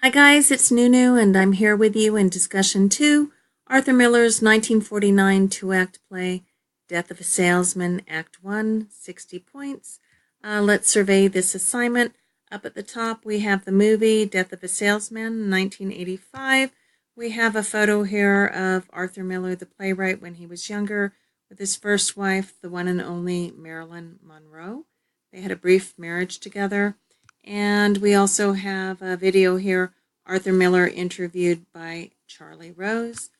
Hi guys, it's Nunu and I'm here with you in discussion 2, Arthur Miller's 1949 two-act play, Death of a Salesman, Act 1, 60 points. Let's survey this assignment. Up at the top we have the movie Death of a Salesman, 1985. We have a photo here of Arthur Miller, the playwright, when he was younger, with his first wife, the one and only Marilyn Monroe. They had a brief marriage together. And we also have a video here, Arthur Miller interviewed by Charlie Rose.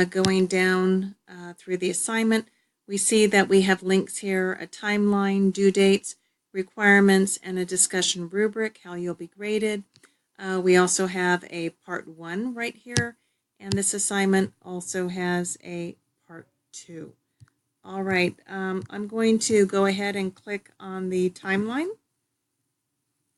Going down through the assignment, we see that we have links here, a timeline, due dates, requirements, and a discussion rubric, how you'll be graded. We also have a part 1 right here, and this assignment also has a part 2. All right, I'm going to go ahead and click on the timeline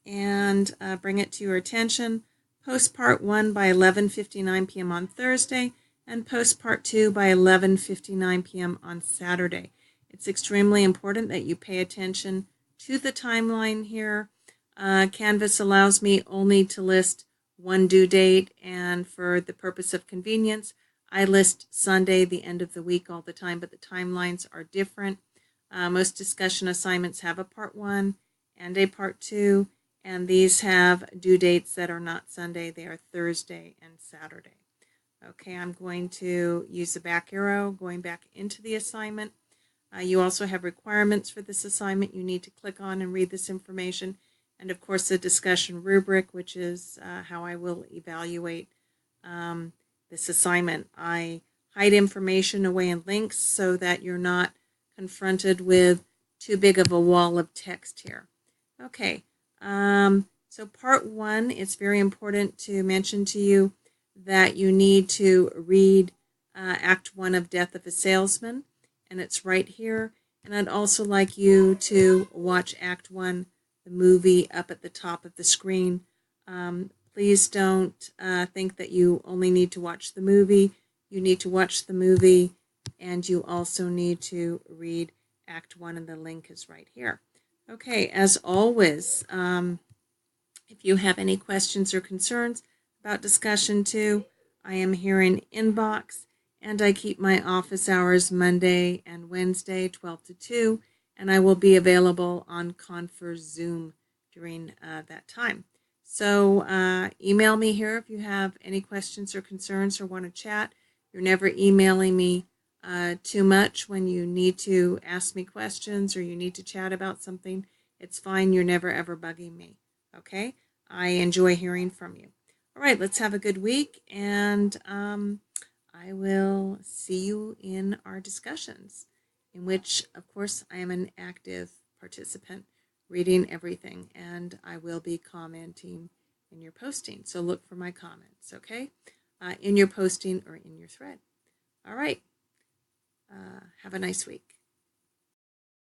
and bring it to your attention. Post part 1 by 11:59 p.m. on Thursday, and post part 2 by 11:59 p.m. on Saturday. It's extremely important that you pay attention to the timeline here. Canvas allows me only to list one due date, and for the purpose of convenience, I list Sunday, the end of the week, all the time, but the timelines are different. Most discussion assignments have a part 1 and a part 2, and these have due dates that are not Sunday. They are Thursday and Saturday. Okay, I'm going to use the back arrow going back into the assignment. You also have requirements for this assignment. You need to click on and read this information. And of course, the discussion rubric, which is how I will evaluate this assignment. I hide information away in links so that you're not confronted with too big of a wall of text here. Okay. So part 1, it's very important to mention to you that you need to read Act 1 of Death of a Salesman, and it's right here. And I'd also like you to watch Act 1, the movie, up at the top of the screen. Please don't think that you only need to watch the movie. You need to watch the movie, and you also need to read Act 1, and the link is right here. Okay, as always, if you have any questions or concerns about discussion 2, I am here in inbox, and I keep my office hours Monday and Wednesday, 12 to 2, and I will be available on Confer Zoom during that time. So email me here if you have any questions or concerns or want to chat. You're never emailing me too much when you need to ask me questions or you need to chat about something. It's fine. You're never ever bugging me. Okay? I enjoy hearing from you. All right, let's have a good week, and I will see you in our discussions, in which, of course, I am an active participant, reading everything, and I will be commenting in your posting. So look for my comments, okay? In your posting or in your thread. All right. Have a nice week.